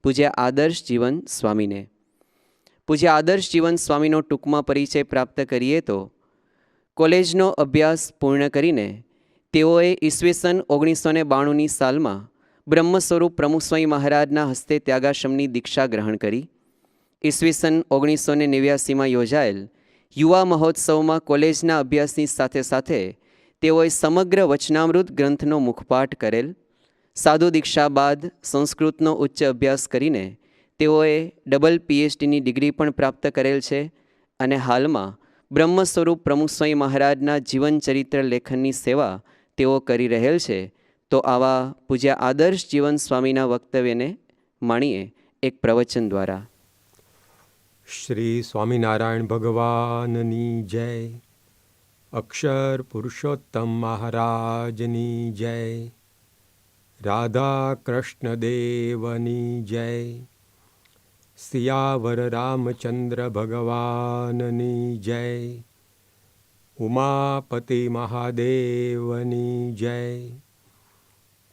પૂજ્ય આદર્શ જીવન સ્વામીને. પૂજ્ય આદર્શ જીવન સ્વામીનો ટૂંકમાં પરિચય પ્રાપ્ત કરીએ તો કોલેજનો અભ્યાસ પૂર્ણ કરીને તેઓએ ઈસવીસન 1992ની સાલમાં બ્રહ્મ સ્વરૂપ પ્રમુખ સ્વામી મહારાજના હસ્તે ત્યાગાશ્રમની દીક્ષા ગ્રહણ કરી. ઈસવીસન 1989માં યોજાયેલ યુવા મહોત્સવમાં કોલેજના અભ્યાસની સાથે સાથે તેઓએ સમગ્ર વચનામૃત ગ્રંથનો મુખપાઠ કરેલ. સાધુ દીક્ષા બાદ સંસ્કૃતનો ઉચ્ચ અભ્યાસ કરીને તેઓએ ડબલ PhDની ડિગ્રી પણ પ્રાપ્ત કરેલ છે અને હાલમાં બ્રહ્મ સ્વરૂપ પ્રમુખ સ્વામી મહારાજના જીવન ચરિત્ર લેખનની સેવા તેઓ કરી રહેલ છે. તો આવા પૂજ્ય આદર્શ જીવન સ્વામીના વક્તવ્યને માણીએ એક પ્રવચન દ્વારા. શ્રી સ્વામિનારાયણ ભગવાનની જય. અક્ષર પુરુષોત્તમ મહારાજની જય. રાધા કૃષ્ણ દેવની જય. સિયાવર રામચંદ્ર ભગવાનની જય. ઉમાપતિ મહાદેવની જય.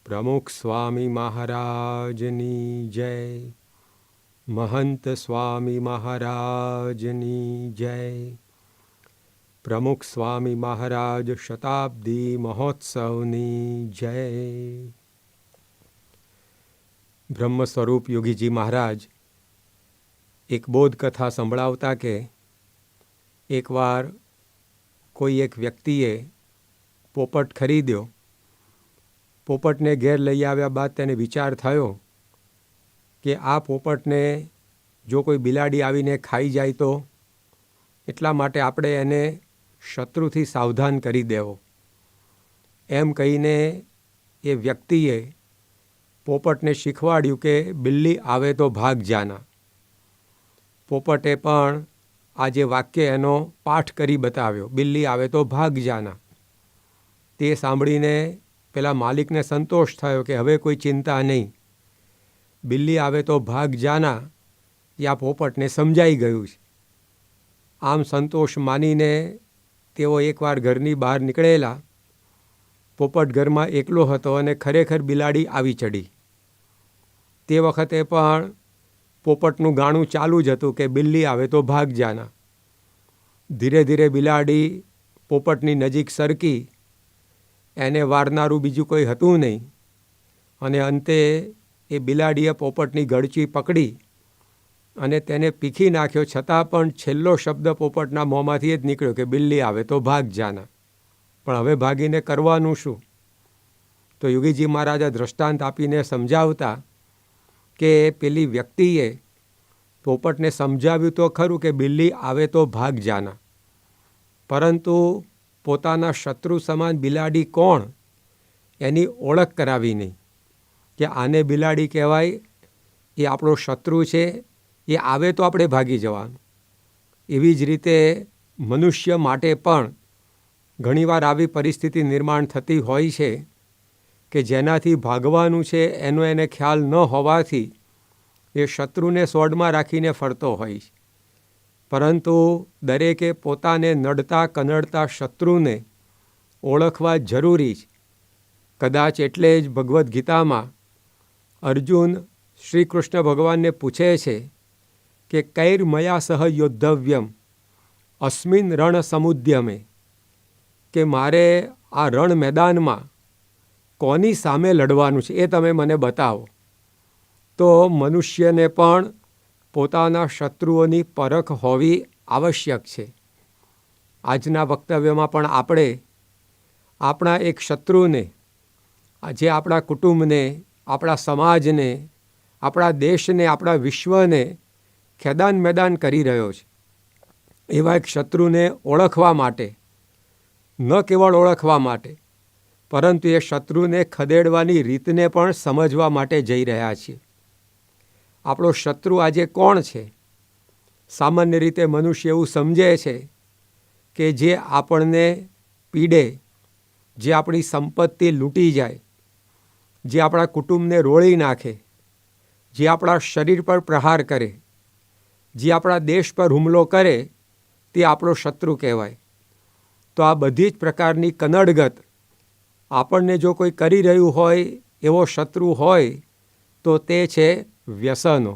પ્રમુખ સ્વામી મહારાજની જય. મહંત સ્વામી મહારાજની જય. પ્રમુખ સ્વામી મહારાજ શતાબ્દી મહોત્સવની જય. બ્રહ્મ સ્વરૂપ યોગીજી મહારાજ એક બોધકથા સંભળાવતા કે એકવાર કોઈ એક વ્યક્તિએ પોપટ ખરીદ્યો. પોપટને ઘેર લઈ આવ્યા બાદ તેને વિચાર થયો કે આ પોપટને જો કોઈ બિલાડી આવીને ખાઈ જાય તો, એટલા માટે આપણે એને શત્રુથી સાવધાન કરી દેવો. એમ કહીને એ વ્યક્તિએ પોપટને શીખવાડ્યું કે બિલ્લી આવે તો ભાગ જાના. પોપટે પણ આ જે વાક્ય એનો પાઠ કરી બતાવ્યો, બિલ્લી આવે તો ભાગ જાના. તે સાંભળીને પેલા માલિકને સંતોષ થયો કે હવે કોઈ ચિંતા નહીં, બિલ્લી આવે તો ભાગ જાના એ આ પોપટને સમજાઈ ગયું છે. આમ સંતોષ માનીને તેઓ એકવાર ઘરની બહાર નીકળેલા. પોપટ ઘરમાં એકલો હતો અને ખરેખર બિલાડી આવી ચડી. તે વખતે પણ પોપટનું ગાણું ચાલુ જ હતું કે બિલ્લી આવે તો ભાગ જાના. ધીરે ધીરે બિલાડી પોપટની નજીક સરકી. એને વારનારું બીજું કોઈ હતું નહીં અને અંતે એ બિલાડીએ પોપટની ગળચી પકડી અને તેને પીખી નાખ્યો. છતાં પણ છેલ્લો શબ્દ પોપટના મોંમાંથી જ નીકળ્યો કે બિલ્લી આવે તો ભાગ જાના. પણ હવે ભાગીને કરવાનું શું? તો યોગીજી મહારાજે દ્રષ્ટાંત આપીને સમજાવતા કે પેલી વ્યક્તિએ પોપટને સમજાવ્યું તો ખરું કે બિલ્લી આવે તો ભાગ જાના, પરંતુ પોતાના શત્રુ સમાન બિલાડી કોણ એની ઓળખ કરાવી નહીં કે આને બિલાડી કહેવાય, એ આપણો શત્રુ છે, એ આવે તો આપણે ભાગી જવાનું. એવી જ રીતે મનુષ્ય માટે પણ ઘણીવાર આવી પરિસ્થિતિ નિર્માણ થતી હોય છે કે જેનાથી ભાગવાનું છે એનો એને ખ્યાલ ન હોવાથી એ શત્રુને સોડમાં રાખીને ફરતો હોય છે. પરંતુ દરેકે પોતાને નડતા કનડતા શત્રુને ઓળખવા જરૂરી છે. કદાચ એટલે જ ભગવદ્ ગીતામાં અર્જુન શ્રી કૃષ્ણ ભગવાનને પૂછે છે કે કૈર્મયા સહ યોદ્ધવ્યમ અસ્મિન રણ સમુદ્યમે, કે મારે આ રણ મેદાનમાં કોની સામે લડવાનું છે એ તમે મને બતાવો. તો મનુષ્યને પણ પોતાના શત્રુઓની પરખ હોવી આવશ્યક છે. આજના વક્તવ્યમાં પણ આપણે આપણા એક શત્રુને, જે આપણા કુટુંબને, આપણા સમાજને, આપણા દેશને, આપણા વિશ્વને ખેદાન મેદાન કરી રહ્યો છે, એવા એક શત્રુને ઓળખવા માટે, ન કેવળ ઓળખવા માટે પરંતુ એ શત્રુને ખદેડવાની રીતને પણ સમજવા માટે જઈ રહ્યા છીએ. આપણો શત્રુ આજે કોણ છે? સામાન્ય રીતે મનુષ્ય એવું સમજે છે કે જે આપણને પીડે, જે આપણી સંપત્તિ લૂંટી જાય, જે આપણા કુટુંબને રોળી નાખે, જે આપણા શરીર પર પ્રહાર કરે, જે આપણા દેશ પર હુમલો કરે, તે આપણો શત્રુ કહેવાય. તો આ બધી જ પ્રકારની કનડગત આપણને જો કોઈ કરી રહ્યું હોય એવો શત્રુ હોય તો તે છે વ્યસનો.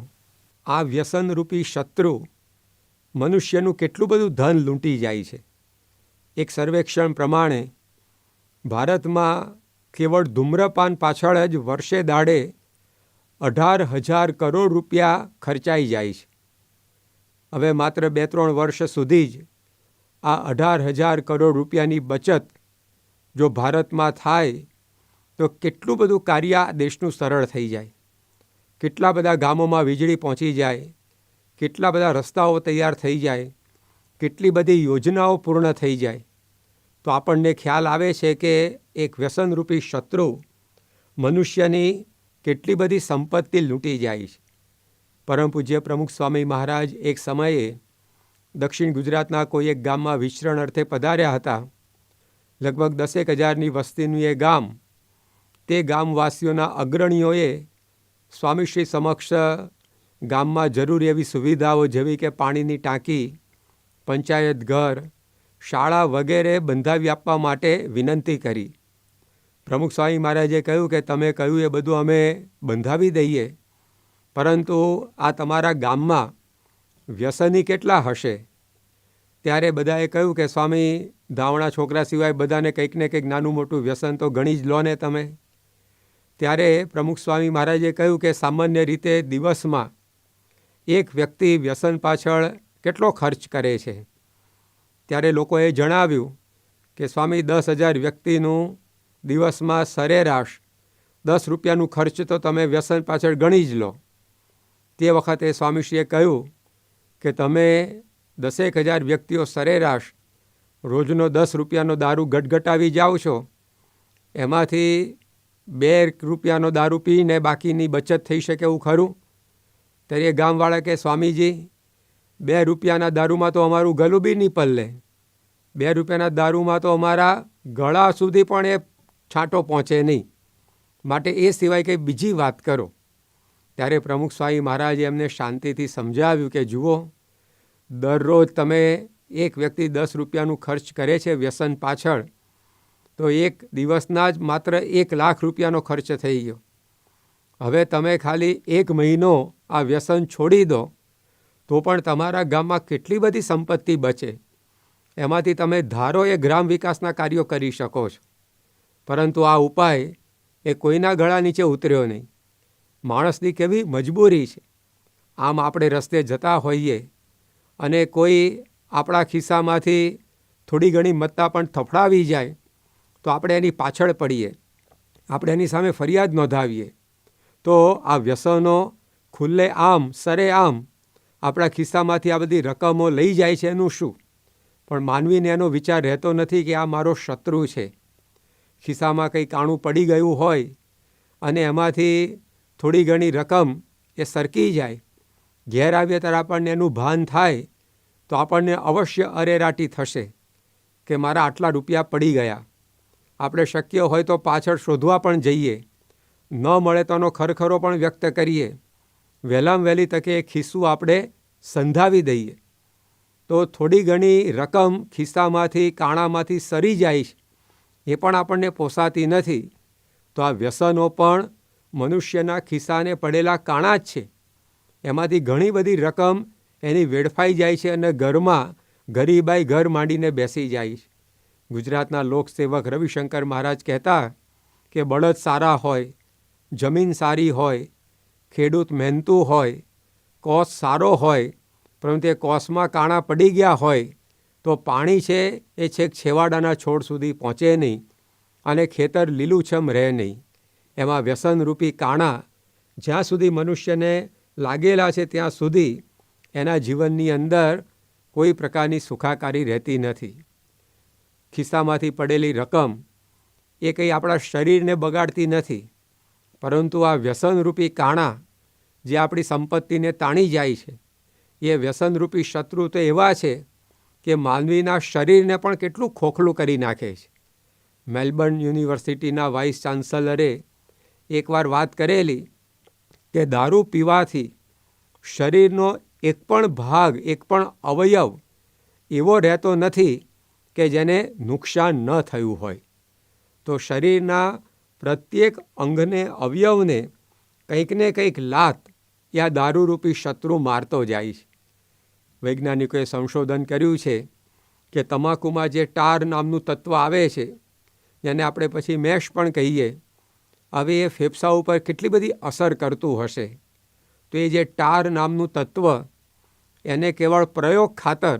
આ વ્યસનરૂપી શત્રુ મનુષ્યનું કેટલું બધું ધન લૂંટી જાય છે. એક સર્વેક્ષણ પ્રમાણે ભારતમાં કેવળ ધૂમ્રપાન પાછળ જ વર્ષે દાડે 18,000 કરોડ રૂપિયા ખર્ચાઈ જાય છે. હવે માત્ર 2-3 વર્ષ સુધી જ આ 18,000 કરોડ રૂપિયાની બચત જો ભારતમાં થાય તો કેટલું બધું કાર્ય દેશનું સરળ થઈ જાય. કેટલા બધા ગામોમાં વીજળી પહોંચી જાય, કેટલા બધા રસ્તાઓ તૈયાર થઈ જાય, કેટલી બધી યોજનાઓ પૂર્ણ થઈ જાય. તો આપણને ખ્યાલ આવે છે કે એક વ્યસનરૂપી શત્રુ મનુષ્યની કેટલી બધી સંપત્તિ લૂંટી જાય છે. પરમ પૂજ્ય પ્રમુખ સ્વામી મહારાજ એક સમયે દક્ષિણ ગુજરાતના કોઈ એક ગામમાં વિચરણ અર્થે પધાર્યા હતા. લગભગ 10,000ની વસ્તીનું એ ગામ. તે ગામવાસીઓના અગ્રણીઓએ સ્વામીશ્રી સમક્ષ ગામમાં જરૂરી એવી સુવિધાઓ જેવી કે પાણીની ટાંકી, પંચાયત ઘર, શાળા વગેરે બંધાવી આપવા માટે વિનંતી કરી. પ્રમુખ સ્વામી મહારાજે કહ્યું કે તમે કહ્યું એ બધું અમે બંધાવી દઈએ, પરંતુ આ તમારા ગામમાં વ્યસની કેટલા હશે? ત્યારે બધાએ કહ્યું કે સ્વામી, ધાવણા છોકરા સિવાય બધાને કંઈક ને કંઈક નાનું મોટું વ્યસન તો ગણી જ લો ને તમે. ત્યારે પ્રમુખ સ્વામી મહારાજે કહ્યું કે સામાન્ય રીતે દિવસમાં એક વ્યક્તિ વ્યસન પાછળ કેટલો ખર્ચ કરે છે? ત્યારે લોકોએ જણાવ્યું કે સ્વામી, 10,000 વ્યક્તિનું દિવસમાં સરેરાશ 10 રૂપિયાનું ખર્ચ તો તમે વ્યસન પાછળ ગણી જ લો. તે વખતે સ્વામીશ્રીએ કહ્યું કે તમે 10,000 વ્યક્તિઓ સરેરાશ રોજનો 10 રૂપિયાનો દારૂ ગટગટાવી જાઓ છો, એમાંથી 2 રૂપિયાનો દારૂ પીને બાકીની બચત થઈ શકે એવું ખરું? ત્યારે એ ગામવાળા કે સ્વામીજી, 2 રૂપિયાના દારૂમાં તો અમારું ગલું બી નહીં પલ્લે. 2 રૂપિયાના દારૂમાં તો અમારા ગળા સુધી પણ એ છાંટો પહોંચે નહીં. માટે એ સિવાય કંઈ બીજી વાત કરો. ત્યારે પ્રમુખ સ્વામી મહારાજે એમને શાંતિથી સમજાવ્યું કે જુઓ, દરરોજ તમે એક વ્યક્તિ 10 રૂપિયાનું ખર્ચ કરે છે વ્યસન પાછળ, તો એક દિવસના જ માત્ર 1 લાખ રૂપિયાનો ખર્ચ થઈ ગયો. હવે તમે ખાલી 1 મહિનો આ વ્યસન છોડી દો તો પણ તમારા ગામમાં કેટલી બધી સંપત્તિ બચે. એમાંથી તમે ધારો એ ગ્રામ વિકાસના કાર્યો કરી શકો છો. પરંતુ આ ઉપાય એ કોઈના ગળા નીચે ઉતર્યો નહીં. માણસની કેવી મજબૂરી છે. આમ આપણે રસ્તે જતા હોઈએ અને કોઈ આપણા ખિસ્સામાંથી થોડી ઘણી મત્તા પણ થફડાવી જાય તો આપણે એની પાછળ પડીએ, આપણે એની સામે ફરિયાદ નોંધાવીએ. તો આ વ્યસનો ખુલ્લે આમ સરેઆમ આપણા ખિસ્સામાંથી આ બધી રકમો લઈ જાય છે એનું શું? પણ માનવીને એનો વિચાર રહેતો નથી કે આ મારો શત્રુ છે. ખિસ્સામાં કંઈ કાણું પડી ગયું હોય અને એમાંથી થોડી ઘણી રકમ એ સરકી જાય, ઘેર આવીએ ત્યારે આપણને એનું ભાન થાય તો આપણને અવશ્ય અરેરાટી થશે કે મારા આટલા રૂપિયા પડી ગયા. આપણે શક્ય હોય તો પાછળ શોધવા પણ જઈએ, ન મળે તો એનો ખરખરો પણ વ્યક્ત કરીએ. વહેલામાં વહેલી તકે એ ખિસ્સું આપણે સંધાવી દઈએ તો થોડી ઘણી રકમ ખિસ્સામાંથી કાણામાંથી સરી જાય છે, એ પણ આપણને પોસાતી નથી. તો આ વ્યસનો પણ મનુષ્યના ખિસ્સાને પડેલા કાણા જ છે. એમાંથી ઘણી બધી રકમ એની વેડફાઈ જાય છે અને ઘરમાં ગરીબાઈ ઘર માંડીને બેસી જાય છે. ગુજરાતના લોકસેવક રવિશંકર મહારાજ કહેતા કે બળદ સારા હોય, જમીન સારી હોય, ખેડૂત મહેનતુ હોય, કોસ સારો હોય, પરંતુ એ કોસમાં કાણા પડી ગયા હોય તો પાણી છે એ છેક છેવાડાના છોડ સુધી પહોંચે નહીં અને ખેતર લીલુંછમ રહે નહીં. એમાં વ્યસનરૂપી કાણા જ્યાં સુધી મનુષ્યને લાગેલા છે ત્યાં સુધી એના જીવનની અંદર કોઈ પ્રકારની સુખાકારી રહેતી નથી. ખિસ્સામાંથી પડેલી રકમ એ કંઈ આપણા શરીરને બગાડતી નથી, પરંતુ આ વ્યસનરૂપી કાણા જે આપણી સંપત્તિને તાણી જાય છે, એ વ્યસનરૂપી શત્રુ તો એવા છે કે માનવીના શરીરને પણ કેટલું ખોખલું કરી નાખે છે. મેલબર્ન યુનિવર્સિટીના વાઇસ ચાન્સલરે એકવાર વાત કરેલી કે દારૂ પીવાથી શરીરનો એક પણ ભાગ, એક પણ અવયવ એવો રહેતો નથી કે જેને નુકસાન ન થયું હોય. તો શરીરના પ્રત્યેક અંગને, અવયવને કંઈક ને કંઈક લાત એ આ દારૂરૂપી શત્રુ મારતો જાય છે. વૈજ્ઞાનિકોએ સંશોધન કર્યું છે કે તમાકુમાં જે ટાર નામનું તત્વ આવે છે, જેને આપણે પછી મેશ પણ કહીએ, હવે એ ફેફસા ઉપર કેટલી બધી અસર કરતું હશે. તો એ જે ટાર નામનું તત્વ, એને કેવળ પ્રયોગ ખાતર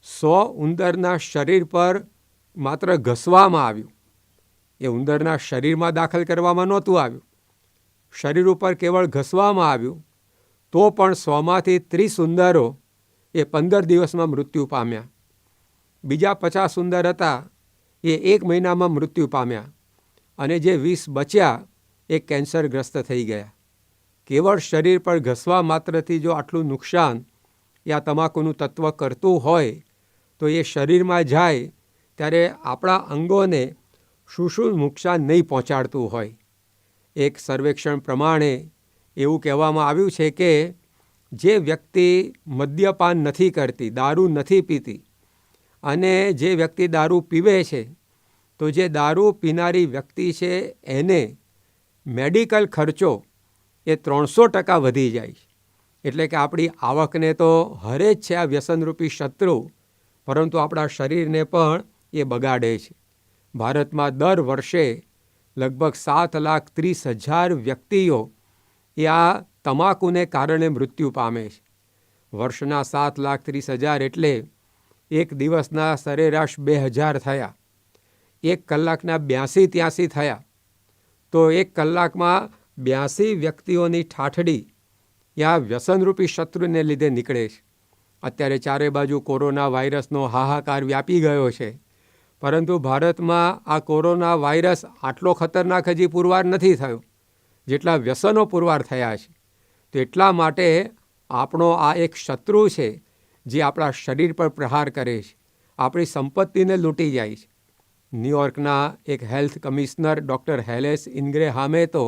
100 ઉંદરના શરીર પર માત્ર ઘસવામાં આવ્યું. એ ઉંદરના શરીરમાં દાખલ કરવામાં નહોતું આવ્યું, શરીર ઉપર કેવળ ઘસવામાં આવ્યું. તો પણ 100માંથી 30 ઉંદરો એ 15 દિવસમાં મૃત્યુ પામ્યા. બીજા 50 ઉંદર હતા એ 1 મહિનામાં મૃત્યુ પામ્યા, અને જે 20 બચ્યા એ કેન્સરગ્રસ્ત થઈ ગયા. કેવળ શરીર પર ઘસવા માત્રથી જો આટલું નુકસાન એ આ તમાકુનું તત્વ કરતું હોય, તો એ શરીરમાં જાય ત્યારે આપણા અંગોને શું શું નુકસાન નહીં પહોંચાડતું હોય. એક સર્વેક્ષણ પ્રમાણે એવું કહેવામાં આવ્યું છે કે જે વ્યક્તિ મદ્યપાન નથી કરતી, દારૂ નથી પીતી, અને જે વ્યક્તિ દારૂ પીવે છે, તો જે દારૂ પીનારી વ્યક્તિ છે એને મેડિકલ ખર્ચો એ 300% વધી જાય છે. એટલે કે આપણી આવકને તો હરે જ છે આ વ્યસનરૂપી શત્રુ, પરંતુ આપણા શરીરને પણ એ બગાડે છે. ભારતમાં દર વર્ષે લગભગ 7,30,000 વ્યક્તિઓ એ આ તમાકુને કારણે મૃત્યુ પામે છે. વર્ષના 7,30,000 એટલે એક દિવસના સરેરાશ 2,000 થયા, 1 કલાકના 82-83 થયા. તો 1 કલાકમાં 82 વ્યક્તિઓની ઠાઠડી એ આ વ્યસનરૂપી શત્રુને લીધે નીકળે છે. અત્યારે ચારે બાજુ કોરોના વાયરસનો હાહાકાર વ્યાપી ગયો છે, પરંતુ ભારતમાં આ કોરોના વાયરસ આટલો ખતરનાક હજી પુરવાર નથી થયો જેટલા વ્યસનો પુરવાર થયા છે. તો એટલા માટે આપણો આ એક શત્રુ છે જે આપણા શરીર પર પ્રહાર કરે છે, આપણી સંપત્તિને લૂંટી જાય છે. ન્યૂયોર્કના એક હેલ્થ કમિશનર ડૉક્ટર હેલેસ ઇન્ગ્રેહામે તો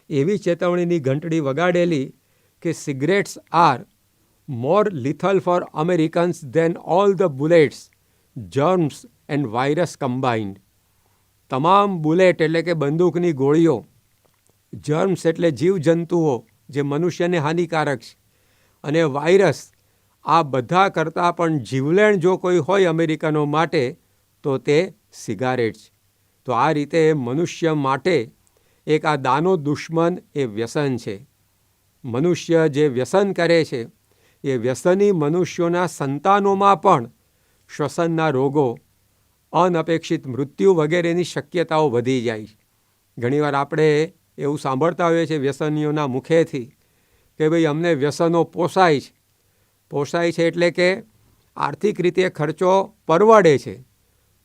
એવી ચેતવણીની ઘંટડી વગાડેલી કે cigarettes are more lethal for Americans than all the bullets, germs and virus combined. તમામ બુલેટ એટલે કે બંદૂકની ગોળીઓ, જર્મ્સ એટલે જીવજંતુઓ જે મનુષ્યને હાનિકારક છે, અને વાયરસ, આ બધા કરતાં પણ જીવલેણ જો કોઈ હોય અમેરિકનો માટે તો તે સિગારેટ છે. તો આ રીતે મનુષ્ય માટે એક આ દાનો દુશ્મન એ વ્યસન છે. મનુષ્ય જે વ્યસન કરે છે એ વ્યસની મનુષ્યોના સંતાનોમાં પણ શ્વસનના રોગો, અનપેક્ષિત મૃત્યુ વગેરેની શક્યતાઓ વધી જાય છે. ઘણીવાર આપણે એવું સાંભળતા હોઈએ છીએ વ્યસનીઓના મુખેથી કે ભાઈ અમને વ્યસનો પોસાય છે. પોસાય છે એટલે કે આર્થિક રીતે ખર્ચો પરવડે છે,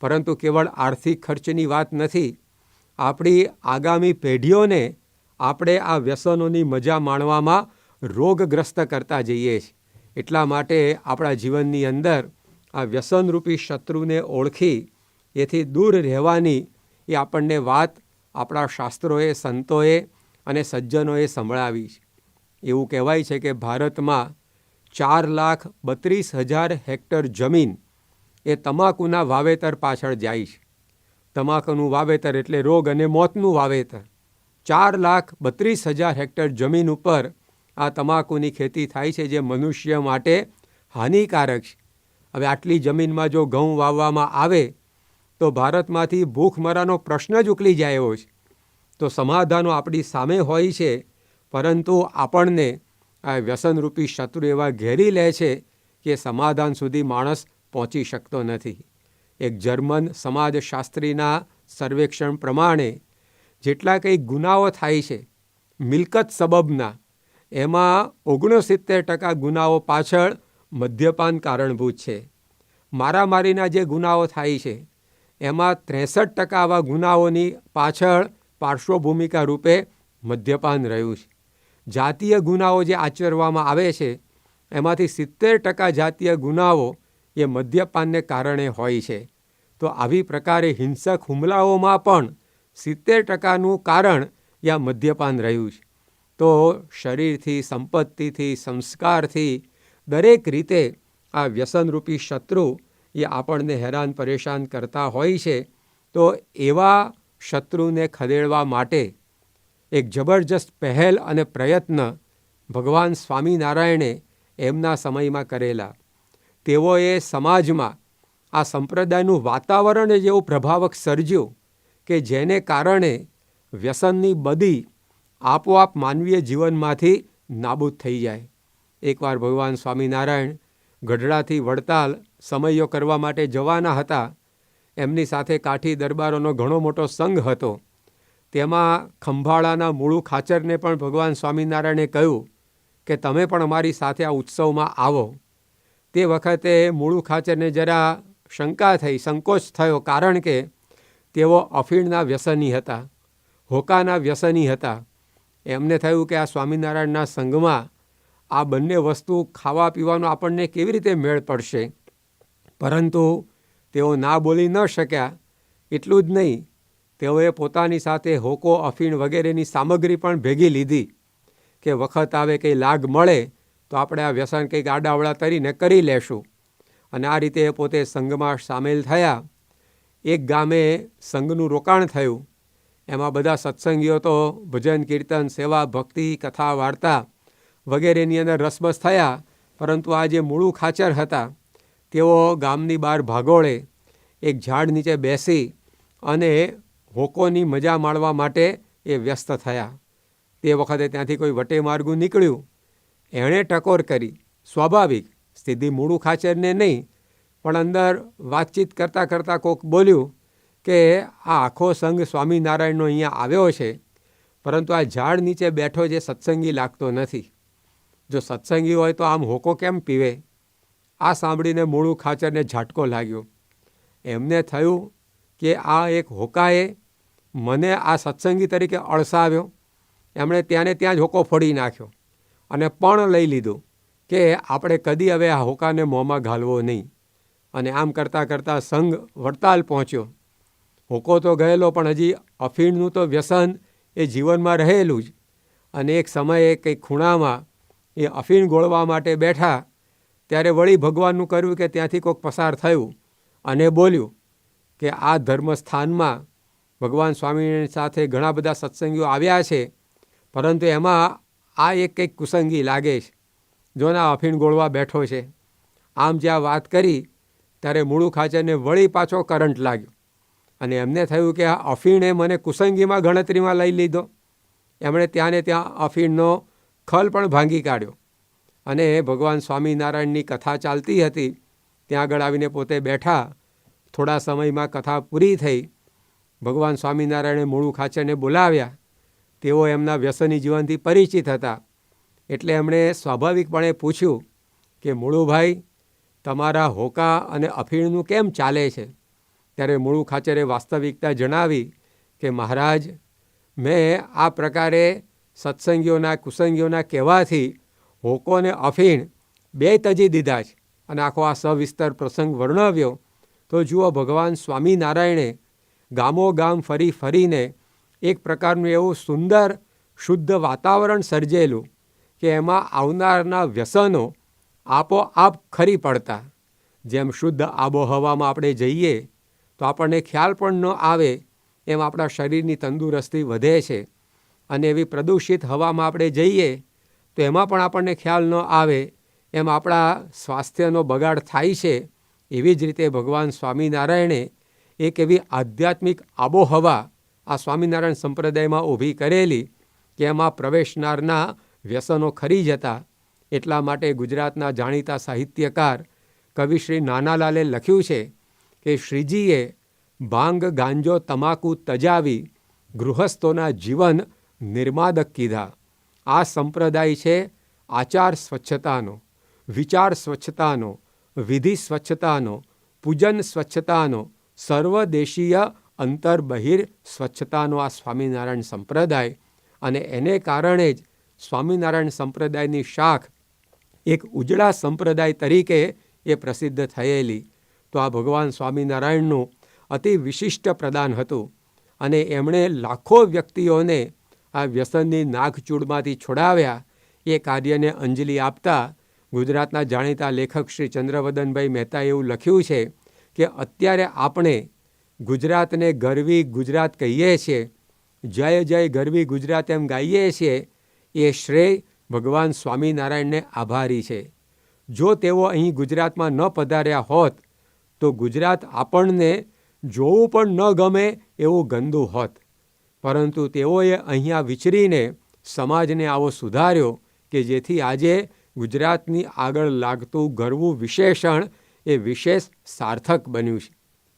પરંતુ કેવળ આર્થિક ખર્ચની વાત નથી. આપણી આગામી પેઢીઓને આપણે આ વ્યસનોની મજા માણવામાં રોગગ્રસ્ત કરતા જઈએ છીએ. એટલા માટે આપણા જીવનની અંદર આ વ્યસનરૂપી શત્રુને ઓળખી એથી દૂર રહેવાની એ આપણને વાત આપણા શાસ્ત્રોએ, સંતોએ અને સજ્જનોએ સંભળાવી છે. એવું કહેવાય છે કે ભારતમાં 4,32,000 હેક્ટર જમીન એ તમાકુના વાવેતર પાછળ જાય છે. તમાકુનું વાવેતર એટલે રોગ અને મોતનું વાવેતર. 4,32,000 હેક્ટર જમીન ઉપર આ તમાકુની ખેતી થાય છે, જે મનુષ્ય માટે હાનિકારક છે. હવે આટલી જમીનમાં જો ઘઉં વાવવામાં આવે તો ભારતમાંથી ભૂખમરાનો પ્રશ્ન જ ઉકલી જાય એવો છે. તો સમાધાનો આપણી સામે હોય છે, પરંતુ આપણને આ વ્યસનરૂપી શત્રુ એવા ઘેરી લે છે કે સમાધાન સુધી માણસ પહોંચી શકતો નથી. એક જર્મન સમાજશાસ્ત્રીના સર્વેક્ષણ પ્રમાણે જેટલા કંઈ ગુનાઓ થાય છે મિલકત સબબના, એમાં 69% ગુનાઓ પાછળ મદ્યપાન કારણભૂત છે. મારામારીના જે ગુનાઓ થાય છે એમાં 63% આવા ગુનાઓની પાછળ પાર્શ્વભૂમિકા રૂપે મદ્યપાન રહ્યું છે. જાતીય ગુનાઓ જે આચરવામાં આવે છે એમાંથી 70% જાતીય ગુનાઓ એ મદ્યપાનને કારણે હોય છે. તો આવી પ્રકારે હિંસક હુમલાઓમાં પણ 70%નું કારણ યા મદ્યપાન રહ્યું છે. તો શરીરથી, સંપત્તિથી, સંસ્કારથી દરેક રીતે આ વ્યસનરૂપી શત્રુ એ આપણને હેરાન પરેશાન કરતા હોય છે. તો એવા શત્રુને ખદેડવા માટે એક જબરજસ્ત પહેલ અને પ્રયત્ન ભગવાન સ્વામિનારાયણે એમના સમયમાં કરેલા. તેઓએ સમાજમાં આ સંપ્રદાયનું વાતાવરણ જ એવું પ્રભાવક સર્જ્યું કે જેને કારણે વ્યસનની બદી આપોઆપ માનવીય જીવનમાંથી નાબૂદ થઈ જાય. એકવાર ભગવાન સ્વામિનારાયણ ગઢડાથી વડતાલ સમયો કરવા માટે જવાના હતા. એમની સાથે કાઠી દરબારોનો ઘણો મોટો સંઘ હતો. તેમાં ખંભાળાના મૂળુ ખાચરને પણ ભગવાન સ્વામિનારાયણે કહ્યું કે તમે પણ અમારી સાથે આ ઉત્સવમાં આવો. તે વખતે મૂળુ ખાચરને જરા શંકા થઈ, સંકોચ થયો, કારણ કે તેઓ અફીણના વ્યસની હતા, હોકાના વ્યસની હતા. એમને થયું કે આ સ્વામિનારાયણના સંઘમાં આ બંને વસ્તુ ખાવા પીવાનો આપણને કેવી રીતે મેળ પડશે. પરંતુ તેઓ ના બોલી ન શક્યા. એટલું જ નહીં, તેઓએ પોતાની સાથે હોકો, અફીણ વગેરેની સામગ્રી પણ ભેગી લીધી કે વખત આવે કંઈ લાગ મળે તો આપણે આ વ્યસન કંઈક આડાવડા તરીને કરી લેશું. અને આ રીતે પોતે સંઘમાં સામેલ થયા. એક ગામે સંઘનું રોકાણ થયું. એમાં બધા સત્સંગીઓ તો ભજન, કીર્તન, સેવા, ભક્તિ, કથા, વાર્તા વગેરેની અંદર રસબસ થયા. પરંતુ આ જે મૂળુ ખાચર હતા તેઓ ગામની બહાર ભાગોળે એક ઝાડ નીચે બેસી અને હોકોની મજા માણવા માટે એ વ્યસ્ત થયા. તે વખતે ત્યાંથી કોઈ વટે માર્ગું નીકળ્યું. એણે ટકોર કરી. સ્વાભાવિક, સીધી મૂળુ ખાચરને નહીં, પણ અંદર વાતચીત કરતાં કરતાં કોક બોલ્યું કે આ આખો સંઘ સ્વામિનારાયણનો અહીંયા આવ્યો છે, પરંતુ આ ઝાડ નીચે બેઠો જે સત્સંગી લાગતો નથી. જો સત્સંગી હોય તો આમ હોકો કેમ પીવે? આ સાંભળીને મૂળુ ખાચરને ઝાટકો લાગ્યો. એમને થયું કે આ એક હોકાએ મને આ સત્સંગી તરીકે અળસાવ્યો. એમણે ત્યાંને ત્યાં જ હોકો ફોડી નાખ્યો અને પણ લઈ લીધું કે આપણે કદી હવે આ હોકાને મોંમાં ઘાલવો નહીં. અને આમ કરતાં કરતાં સંઘ વડતાલ પહોંચ્યો. હોકો તો ગયેલો, પણ હજી અફીણનું તો વ્યસન એ જીવનમાં રહેલું જ. અને એક સમયે કંઈક ખૂણામાં એ અફીણ ગોળવા માટે બેઠા, ત્યારે વળી ભગવાનનું કર્યું કે ત્યાંથી કોઈક પસાર થયું અને બોલ્યું કે આ ધર્મસ્થાનમાં ભગવાન સ્વામિનારાયણ સાથે ઘણા બધા સત્સંગીઓ આવ્યા છે, પરંતુ એમાં આ એક કંઈક કુસંગી લાગે છે, જોના અફીણ ગોળવા બેઠો છે. આમ જ્યાં વાત કરી ત્યારે મૂળુ ખાચરને વળી પાછો કરંટ લાગ્યો અને એમને થયું કે આ અફીણે મને કુસંગીમાં ગણતરીમાં લઈ લીધો. એમણે ત્યાંને ત્યાં અફીણનો ખલ પણ ભાંગી કાઢ્યો અને ભગવાન સ્વામિનારાયણની કથા ચાલતી હતી. ત્યાં આગળ આવીને પોતે બેઠા. થોડા સમયમાં કથા પૂરી થઈ. ભગવાન સ્વામિનારાયણે મૂળુ ખાચરને બોલાવ્યા. તેઓ એમના વ્યસની જીવનથી પરિચિત હતા. એટલે એમણે સ્વાભાવિકપણે પૂછ્યું કે મૂળુભાઈ, તમારા હોકા અને અફીણનું કેમ ચાલે છે? ત્યારે મૂળુ ખાચરે વાસ્તવિકતા જણાવી કે મહારાજ, મેં આ પ્રકારે સત્સંગીઓના, કુસંગીઓના કહેવાથી હોકો અને અફીણ બે તજી દીધા છે. અને આખો આ સવિસ્તર પ્રસંગ વર્ણવ્યો. તો જુઓ, ભગવાન સ્વામિનારાયણે ગામો ગામ ફરી ફરીને એક પ્રકારનું એવું સુંદર શુદ્ધ વાતાવરણ સર્જેલું કે એમાં આવનારના વ્યસનો આપોઆપ ખરી પડતા. જેમ શુદ્ધ આબોહવામાં આપણે જઈએ તો આપણને ખ્યાલ પણ ન આવે એમ આપણા શરીરની તંદુરસ્તી વધે છે. અને એવી પ્રદૂષિત હવામાં આપણે જઈએ તો એમાં પણ આપણને ખ્યાલ ન આવે એમ આપણા સ્વાસ્થ્યનો બગાડ થાય છે. એવી જ રીતે ભગવાન સ્વામિનારાયણે એક એવી આધ્યાત્મિક આબોહવા આ સ્વામિનારાયણ સંપ્રદાયમાં ઊભી કરેલી કે એમાં પ્રવેશનારના વ્યસનો ખરી જતા. એટલા માટે ગુજરાતના જાણીતા સાહિત્યકાર કવિ શ્રી નાનાલાલે લખ્યું છે કે શ્રીજીએ ભાંગ, ગાંજો, તમાકુ તજાવી ગૃહસ્થોના જીવન નિર્માદક કીધા. આ સંપ્રદાય છે આચાર સ્વચ્છતાનો, વિચાર સ્વચ્છતાનો, વિધિ સ્વચ્છતાનો, પૂજન સ્વચ્છતાનો, સર્વદેશીય અંતર બહિર સ્વચ્છતાનો આ સ્વામિનારાયણ સંપ્રદાય. અને એને કારણે જ સ્વામિનારાયણ સંપ્રદાયની શાખ એક ઉજળા સંપ્રદાય તરીકે એ પ્રસિદ્ધ થયેલી. તો આ ભગવાન સ્વામિનારાયણનું અતિ વિશિષ્ટ પ્રદાન હતું. અને એમણે લાખો વ્યક્તિઓને આ વ્યસનની નાગચૂડમાંથી છોડાવ્યા. એ કાર્યને અંજલિ આપતા ગુજરાતના જાણીતા લેખક શ્રી ચંદ્રવદનભાઈ મહેતાએ એવું લખ્યું છે કે અત્યારે આપણે ગુજરાતને ગરવી ગુજરાત કહીએ છીએ, જય જય ગરવી ગુજરાત એમ ગાઈએ છીએ, એ શ્રેય ભગવાન સ્વામિનારાયણને આભારી છે. જો તેઓ અહીં ગુજરાતમાં ન પધાર્યા હોત તો ગુજરાત આપણને જોવું પણ ન ગમે એવું ગંદુ હોત. પરંતુ તેઓએ અહીંયા વિચરીને સમાજને આવો સુધાર્યો કે જેથી આજે ગુજરાતની આગળ લાગતું ગરવું વિશેષણ એ વિશેષ સાર્થક બન્યું છે.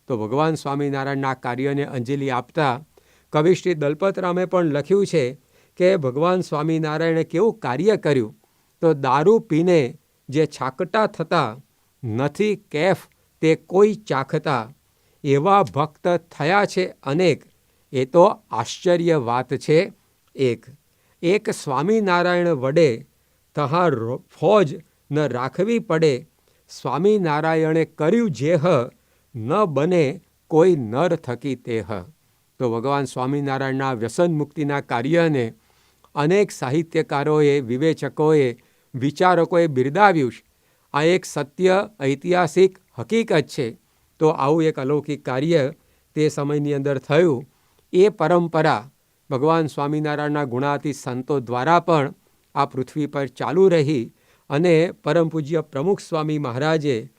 તો ભગવાન સ્વામિનારાયણના કાર્યને અંજલિ આપતા કવિ શ્રી દલપતરામે પણ લખ્યું છે કે ભગવાન સ્વામિનારાયણે કેવું કાર્ય કર્યું. તો દારૂ પીને જે છાકટા થતા, નથી કેફ તે કોઈ ચાખતા, એવા ભક્ત થયા છે અનેક, એ તો આશ્ચર્ય વાત છે એક. એક સ્વામિનારાયણ વડે તહાર ફોજ ન રાખવી પડે, સ્વામિનારાયણે કર્યું જેહ, ન બને કોઈ નર થકી તેહ. તો ભગવાન સ્વામિનારાયણના વ્યસન મુક્તિના કાર્યને અનેક સાહિત્યકારોએ, વિવેચકોએ, વિચારકોએ બિરદાવ્યું છે. આ એક સત્ય ઐતિહાસિક હકીકત છે. તો આવું એક અલૌકિક કાર્ય તે સમયની અંદર થયું. એ પરંપરા ભગવાન સ્વામિનારાયણના ગુણાતીત સંતો દ્વારા પણ આ પૃથ્વી પર ચાલુ રહી અને પરમ પૂજ્ય પ્રમુખ સ્વામી મહારાજે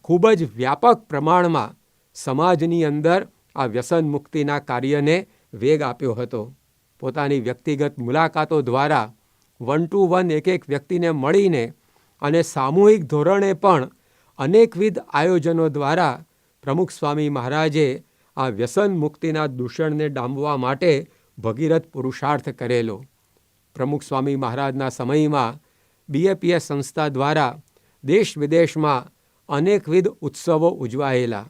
ખૂબ જ વ્યાપક પ્રમાણમાં સમાજની અંદર આ વ્યસન મુક્તિના કાર્યને વેગ આપ્યો હતો. પોતાની વ્યક્તિગત મુલાકાતો દ્વારા 1 to 1 એક વ્યક્તિને મળીને અને સામૂહિક ધોરણે પણ અનેકવિધ આયોજનો દ્વારા પ્રમુખ સ્વામી મહારાજે આ વ્યસન મુક્તિના દૂષણને ડામવા માટે ભગીરથ પુરુષાર્થ કરેલો. પ્રમુખ સ્વામી મહારાજના સમયમાં BAPS સંસ્થા દ્વારા દેશ વિદેશમાં અનેકવિધ ઉત્સવો ઉજવાયેલા.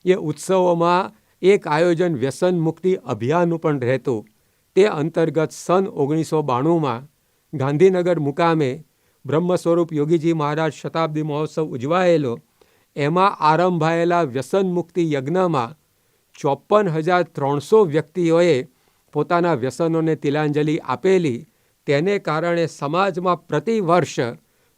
એ ઉત્સવોમાં એક આયોજન વ્યસન મુક્તિ અભિયાનનું પણ રહેતું. તે અંતર્ગત સન 1992માં ગાંધીનગર મુકામે બ્રહ્મ સ્વરૂપ યોગીજી મહારાજ શતાબ્દી મહોત્સવ ઉજવાયેલો. એમાં આરંભાયેલા વ્યસન મુક્તિ યજ્ઞમાં 54,300 વ્યક્તિઓએ પોતાના વ્યસનોને તિલાંજલિ આપેલી. તેને કારણે સમાજમાં પ્રતિ વર્ષ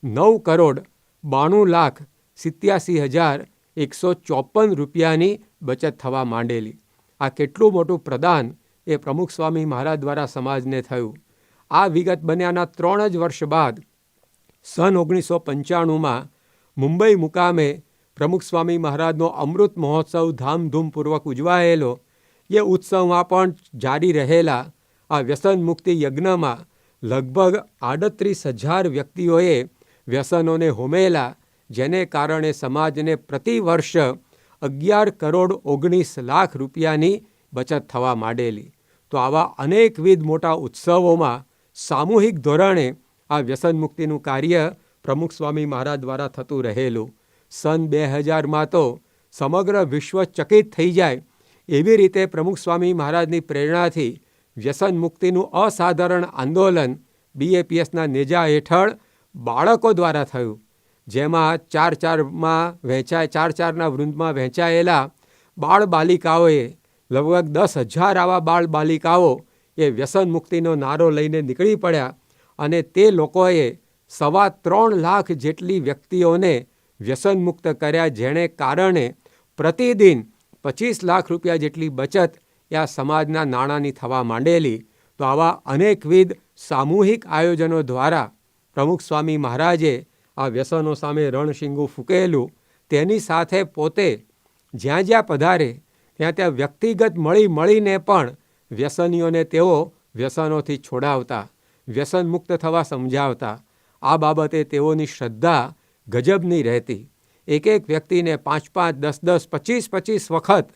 9,92,87,154 રૂપિયાની બચત થવા માંડેલી. આ કેટલું મોટું પ્રદાન એ પ્રમુખ સ્વામી મહારાજ દ્વારા સમાજને થયું. આ વિગત બન્યાના 3 જ વર્ષ બાદ સન 1995માં મુંબઈ મુકામે પ્રમુખ સ્વામી મહારાજનો અમૃત મહોત્સવ ધામધૂમપૂર્વક ઉજવાયેલો. એ ઉત્સવમાં પણ જારી રહેલા આ વ્યસન મુક્તિ યજ્ઞમાં લગભગ 38,000 વ્યક્તિઓએ વ્યસનોને હોમેલા, જેને કારણે સમાજને પ્રતિ વર્ષ 11,19,00,000 રૂપિયાની બચત થવા માંડેલી. તો આવા અનેકવિધ મોટા ઉત્સવોમાં સામૂહિક ધોરણે આ વ્યસન મુક્તિનું કાર્ય પ્રમુખ સ્વામી મહારાજ દ્વારા થતું રહેલું. સન 2000માં તો સમગ્ર વિશ્વ ચકિત થઈ જાય એવી રીતે પ્રમુખ સ્વામી મહારાજની પ્રેરણાથી વ્યસન મુક્તિનું અસાધારણ આંદોલન BAPSના નેજા હેઠળ બાળકો દ્વારા થયું. જેમાં 4-4ના વૃંદમાં વહેંચાયેલા બાળ બાલિકાઓએ લગભગ 10,000 આવા બાળ બાલિકાઓ એ વ્યસન મુક્તિનો નારો લઈને નીકળી પડ્યા અને તે લોકોએ 3.25 લાખ જેટલી વ્યક્તિઓને વ્યસન મુક્ત કર્યા, જેને કારણે પ્રતિદિન 25 લાખ રૂપિયા જેટલી બચત એ આ સમાજના નાણાંની થવા માંડેલી. તો આવા અનેકવિધ સામૂહિક આયોજનો દ્વારા પ્રમુખ સ્વામી મહારાજે આ વ્યસનો સામે રણશીંગું ફૂંકેલું. તેની સાથે પોતે જ્યાં જ્યાં પધારે ત્યાં વ્યક્તિગત મળીને પણ વ્યસનીઓને તેઓ વ્યસનોથી છોડાવતા, વ્યસન મુક્ત થવા સમજાવતા. આ બાબતે તેઓની શ્રદ્ધા ગજબની રહેતી. એક વ્યક્તિને 5-5, 10-10, 25-25 વખત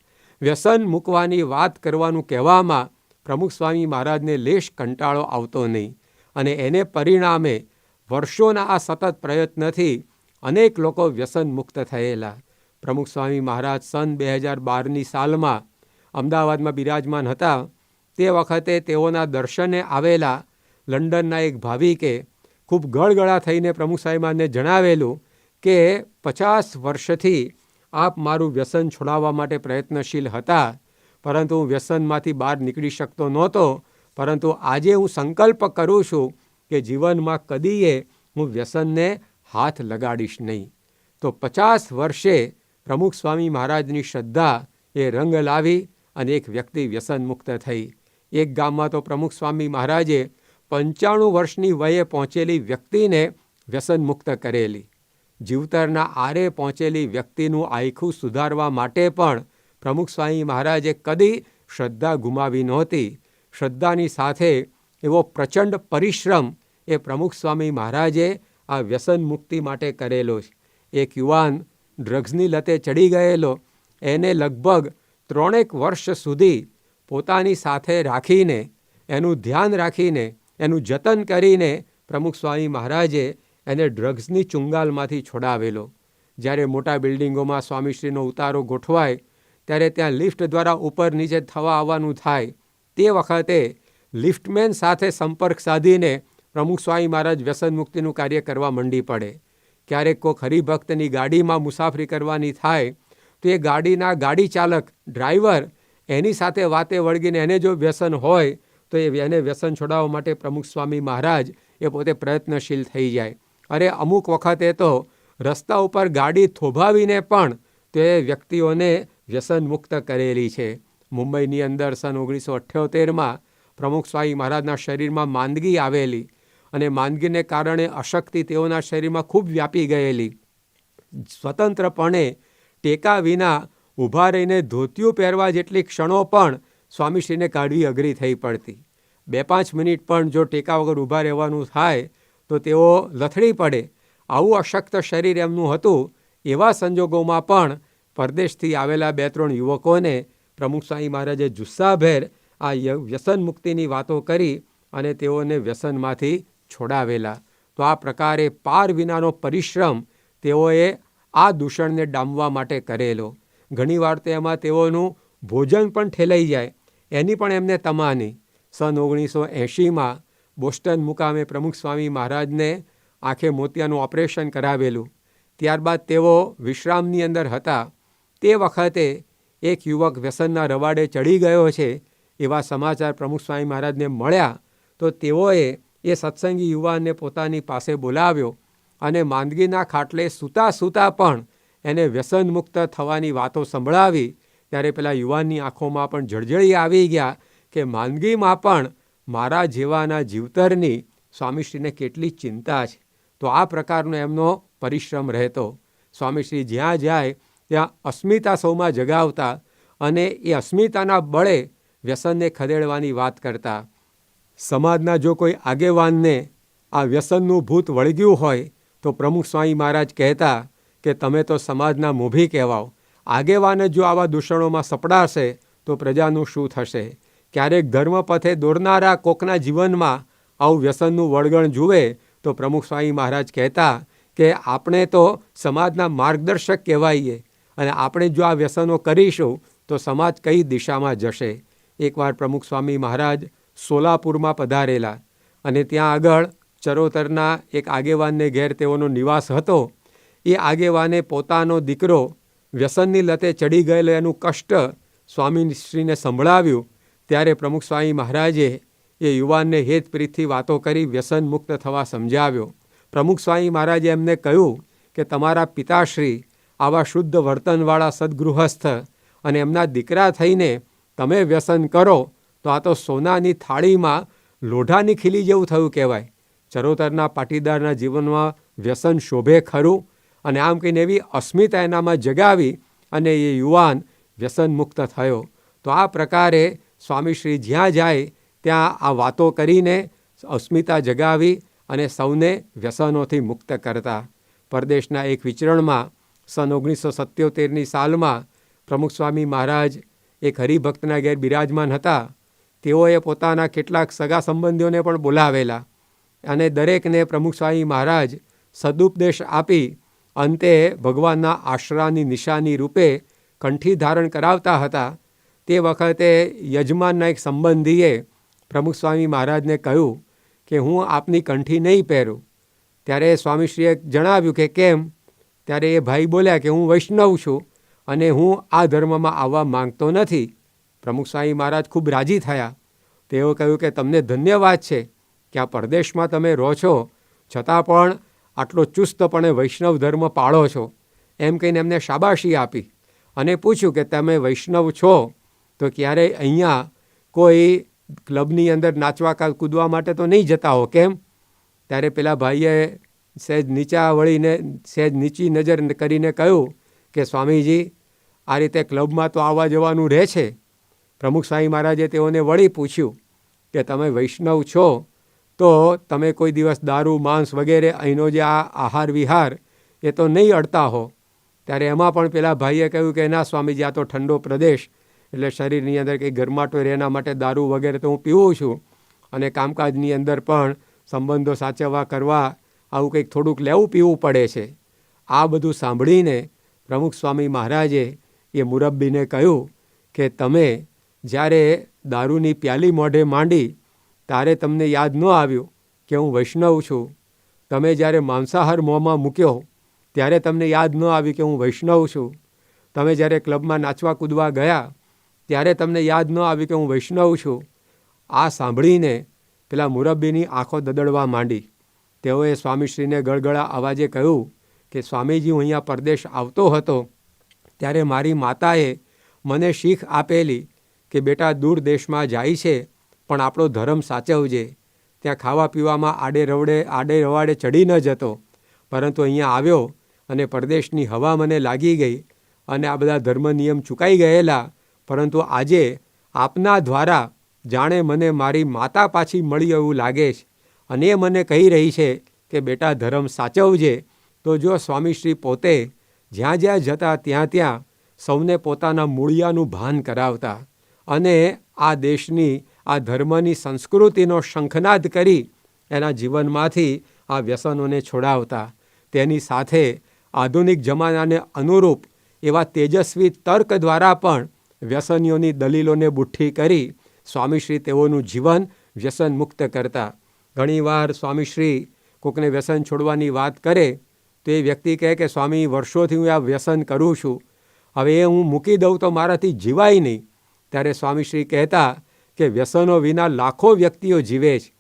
વ્યસન મૂકવાની વાત કરવાનું કહેવામાં પ્રમુખ સ્વામી મહારાજને લેશ કંટાળો આવતો નહીં. અને એને પરિણામે વર્ષોના આ સતત પ્રયત્નથી અનેક લોકો વ્યસન મુક્ત થયેલા. પ્રમુખ સ્વામી મહારાજ સન 2012ની સાલમાં અમદાવાદમાં બિરાજમાન હતા. તે વખતે તેઓના દર્શને આવેલા લંડનના એક ભાવિકે ખૂબ ગળગળા થઈને પ્રમુખ સ્વામી મહારાજને જણાવેલું કે 50 વર્ષથી આપ મારું વ્યસન છોડાવવા માટે પ્રયત્નશીલ હતા, પરંતુ હું વ્યસનમાંથી બહાર નીકળી શકતો નહોતો. પરંતુ આજે હું સંકલ્પ કરું છું કે જીવનમાં કદીએ હું વ્યસનને હાથ લગાડીશ નહીં. તો 50 વર્ષે પ્રમુખ સ્વામી મહારાજની શ્રદ્ધા એ રંગ લાવી અને એક વ્યક્તિ વ્યસન મુક્ત થઈ. એક ગામમાં તો પ્રમુખ સ્વામી મહારાજે 95 વર્ષની વયે પહોંચેલી વ્યક્તિને વ્યસન મુક્ત કરેલી. જીવતરના આરે પહોંચેલી વ્યક્તિનું આયખું સુધારવા માટે પણ પ્રમુખ સ્વામી મહારાજે કદી શ્રદ્ધા ગુમાવી નહોતી. શ્રદ્ધાની સાથે એવો પ્રચંડ પરિશ્રમ એ પ્રમુખ સ્વામી મહારાજે આ વ્યસન મુક્તિ માટે કરેલો છે. એક યુવાન ડ્રગ્સની લતે ચડી ગયેલો, એને લગભગ 3 વર્ષ સુધી પોતાની સાથે રાખીને, એનું ધ્યાન રાખીને, એનું જતન કરીને પ્રમુખ સ્વામી મહારાજે એને ડ્રગ્સની ચુંગાલમાંથી છોડાવેલો. જ્યારે મોટા બિલ્ડિંગોમાં સ્વામીશ્રીનો ઉતારો ગોઠવાય ત્યારે ત્યાં લિફ્ટ દ્વારા ઉપર નીચે થવા આવવાનું થાય. તે વખતે લિફ્ટમેન સાથે સંપર્ક સાધીને પ્રમુખ સ્વામી મહારાજ વ્યસન મુક્તિનું કાર્ય કરવા મંડી પડે. ક્યારેક કોઈ હરિભક્તની ગાડીમાં મુસાફરી કરવાની થાય તો એ ગાડીના ગાડી ચાલક, ડ્રાઈવર એની સાથે વાતે વળગીને એને જો વ્યસન હોય તો એને વ્યસન છોડાવવા માટે પ્રમુખ સ્વામી મહારાજ એ પોતે પ્રયત્નશીલ થઈ જાય. અરે અમુક વખતે તો રસ્તા ઉપર ગાડી થોભાવીને પણ તે વ્યક્તિઓને વ્યસન મુક્ત કરેલી છે. મુંબઈની અંદર સન 1978માં પ્રમુખ સ્વામી મહારાજના શરીરમાં માંદગી આવેલી અને માંદગીને કારણે અશક્તિ તેઓના શરીરમાં ખૂબ વ્યાપી ગયેલી. સ્વતંત્રપણે ટેકા વિના ઊભા રહીને ધોતિયું પહેરવા જેટલી ક્ષણો પણ સ્વામીશ્રીને કાઢવી અઘરી થઈ પડતી. 2-5 મિનિટ પણ જો ટેકા વગર ઊભા રહેવાનું થાય તો તેઓ લથડી પડે. આવું અશક્ત શરીર એમનું હતું. એવા સંજોગોમાં પણ પરદેશથી આવેલા 2-3 યુવકોને પ્રમુખ સ્વામી મહારાજે જુસ્સાભેર આ વ્યસન મુક્તિની વાતો કરી અને તેઓને વ્યસનમાંથી છોડાવેલા. તો આ પ્રકારે પાર વિનાનો પરિશ્રમ તેઓએ આ દૂષણને ડામવા માટે કરેલો. ઘણીવાર તો એમાં તેઓનું ભોજન પણ ઠેલાઈ જાય એની પણ એમને તમાની. સન 1980માં બોસ્ટન મુકામે પ્રમુખ સ્વામી મહારાજને આંખે મોતિયાનું ઓપરેશન કરાવેલું. ત્યારબાદ તેઓ વિશ્રામની અંદર હતા. તે વખતે એક યુવક વ્યસનના રવાડે ચડી ગયો છે એવા સમાચાર પ્રમુખ સ્વામી મહારાજને મળ્યા તો તેઓએ એ સત્સંગી યુવાનને પોતાની પાસે બોલાવ્યો અને માંદગીના ખાટલે સૂતા સૂતા પણ એને વ્યસન મુક્ત થવાની વાતો સંભળાવી. ત્યારે પેલા યુવાનની આંખોમાં પણ જળજળી આવી ગયા કે માંદગીમાં પણ મારા જેવાના જીવતરની સ્વામીશ્રીને કેટલી ચિંતા છે. તો આ પ્રકારનો એમનો પરિશ્રમ રહેતો. સ્વામીશ્રી જ્યાં જાય ત્યાં અસ્મિતા સૌમાં જગાવતા અને એ અસ્મિતાના બળે વ્યસનને ખદેડવાની વાત કરતા. સમાજના જો કોઈ આગેવાનને આ વ્યસનનું ભૂત વળગ્યું હોય તો પ્રમુખ સ્વામી મહારાજ કહેતા કે તમે તો સમાજના મોભી કહેવાઓ. આગેવાન જો આવા દૂષણોમાં સપડાશે તો પ્રજાનું શું થશે? ક્યારેક ધર્મપથે દોરનારા કોકના જીવનમાં આવું વ્યસનનું વળગણ જુએ તો પ્રમુખ સ્વામી મહારાજ કહેતા કે આપણે તો સમાજના માર્ગદર્શક કહેવાઈએ અને આપણે જો આ વ્યસનો કરીશું તો સમાજ કઈ દિશામાં જશે. એકવાર પ્રમુખ સ્વામી મહારાજ સોલાપુરમાં પધારેલા અને ત્યાં આગળ ચરોતરના એક આગેવાનને ઘેર તેઓનો નિવાસ હતો. એ આગેવાને પોતાનો દીકરો વ્યસનની લતે ચડી ગયેલો એનું કષ્ટ સ્વામીશ્રીને સંભળાવ્યું. ત્યારે પ્રમુખ સ્વામી મહારાજે એ યુવાનને હેતપ્રીતથી વાતો કરી વ્યસન મુક્ત થવા સમજાવ્યો. પ્રમુખ સ્વામી મહારાજે એમને કહ્યું કે તમારા પિતાશ્રી આવા શુદ્ધ વર્તનવાળા સદગૃહસ્થ અને એમના દીકરા થઈને તમે વ્યસન કરો તો આ તો સોનાની થાળીમાં લોઢાની ખીલી જેવું થયું કહેવાય. ચરોતરના પાટીદારના જીવનમાં વ્યસન શોભે ખરું? અને આમ કહીને એવી અસ્મિતા એનામાં જગાવી અને એ યુવાન વ્યસન મુક્ત થયો. તો આ પ્રકારે સ્વામીશ્રી જ્યાં જાય ત્યાં આ વાતો કરીને અસ્મિતા જગાવી અને સૌને વ્યસનોથી મુક્ત કરતા. પરદેશના એક વિચરણમાં સન 1977ની સાલમાં પ્રમુખ સ્વામી મહારાજ એક હરિભક્તના ઘેર બિરાજમાન હતા. તેઓએ પોતાના કેટલાક સગા સંબંધીઓને પણ બોલાવેલા અને દરેકને પ્રમુખ સ્વામી મહારાજ સદુપદેશ આપી અંતે ભગવાનના આશરાની નિશાની રૂપે કંઠી ધારણ કરાવતા હતા. તે વખતે યજમાનના એક સંબંધીએ પ્રમુખ સ્વામી મહારાજને કહ્યું કે હું આપની કંઠી નહીં પહેરું. ત્યારે સ્વામીશ્રીએ જણાવ્યું કે કેમ? ત્યારે એ ભાઈ બોલ્યા કે હું વૈષ્ણવ છું અને હું આ ધર્મમાં આવવા માંગતો નથી. પ્રમુખ સ્વામી મહારાજ ખૂબ રાજી થયા. તેઓ કહ્યું કે તમને ધન્યવાદ છે કે આ પરદેશમાં તમે રહો છો છતાં પણ આટલો ચુસ્તપણે વૈષ્ણવ ધર્મ પાળો છો. એમ કહીને એમને શાબાશી આપી અને પૂછ્યું કે તમે વૈષ્ણવ છો તો ક્યારેય અહીંયા કોઈ ક્લબની અંદર નાચવા કૂદવા માટે તો નહીં જતા હો, કેમ? ત્યારે પેલા ભાઈએ સહેજ નીચા વળીને સહેજ નીચી નજર કરીને કહ્યું કે સ્વામીજી, આ રીતે ક્લબમાં તો આવવા જવાનું રહે છે. પ્રમુખ સ્વામી મહારાજે તેઓને વળી પૂછ્યું કે તમે વૈષ્ણવ છો તો તમે કોઈ દિવસ દારૂ માંસ વગેરે અહીંનો જે આ આહાર વિહાર એ તો નહીં અડતા હો? ત્યારે એમાં પણ પેલા ભાઈએ કહ્યું કે ના સ્વામીજી, આ તો ઠંડો પ્રદેશ, એટલે શરીરની અંદર કંઈ ગરમાટો રહે એના માટે દારૂ વગેરે તો હું પીવું છું, અને કામકાજની અંદર પણ સંબંધો સાચવવા કરવા આવું કંઈક થોડુંક લેવું પીવું પડે છે. આ બધું સાંભળીને પ્રમુખ સ્વામી મહારાજે એ મુરબ્બીને કહ્યું કે તમે જ્યારે દારૂની પ્યાલી મોઢે માંડી ત્યારે તમને યાદ ન આવ્યું કે હું વૈષ્ણવ છું? તમે જ્યારે માંસાહાર મોંમાં મૂક્યો ત્યારે તમને યાદ ન આવ્યું કે હું વૈષ્ણવ છું? તમે જ્યારે ક્લબમાં નાચવા કૂદવા ગયા ત્યારે તમને યાદ ન આવ્યું કે હું વૈષ્ણવ છું? આ સાંભળીને પેલા મુરબ્બીની આંખો દદડવા માંડી. તેઓએ સ્વામીશ્રીને ગળગળા અવાજે કહ્યું કે સ્વામીજી, હું અહીંયા પરદેશ આવતો હતો ત્યારે મારી માતાએ મને શીખ આપેલી કે બેટા, દૂર દેશમાં જાય છે પણ આપણો ધર્મ સાચવજે. ત્યાં ખાવા પીવામાં આડે રવાડે ચડી ન જતો, પરંતુ અહીંયા આવ્યો અને પરદેશની હવા મને લાગી ગઈ અને આ બધા ધર્મ નિયમ ચૂકાઈ ગયેલા, પરંતુ આજે આપના દ્વારા જાણે મને મારી માતા પાછી મળી એવું લાગે છે, અને એ મને કહી રહી છે કે બેટા, ધર્મ સાચવજે. તો જો સ્વામીશ્રી પોતે જ્યાં જ્યાં જતા ત્યાં સૌને પોતાના મૂળિયાનું ભાન કરાવતા અને આ દેશની આ ધર્મની સંસ્કૃતિનો શંખનાદ કરી એના જીવનમાંથી આ વ્યસનોને છોડાવતા. તેની સાથે આધુનિક જમાનાને અનુરૂપ એવા તેજસ્વી તર્ક દ્વારા પણ વ્યસનીઓની દલીલોને બુઠ્ઠી કરી સ્વામીશ્રી તેઓનું જીવન વ્યસન મુક્ત કરતા. ઘણીવાર સ્વામીશ્રી કોકને વ્યસન છોડવાની વાત કરે તો એ વ્યક્તિ કહે કે સ્વામી, વર્ષોથી હું આ વ્યસન કરું છું, હવે એ હું મૂકી દઉં તો મારાથી જીવાય નહીં. ત્યારે સ્વામીશ્રી કહેતા કે વ્યસનો વિના લાખો વ્યક્તિઓ જીવે છે,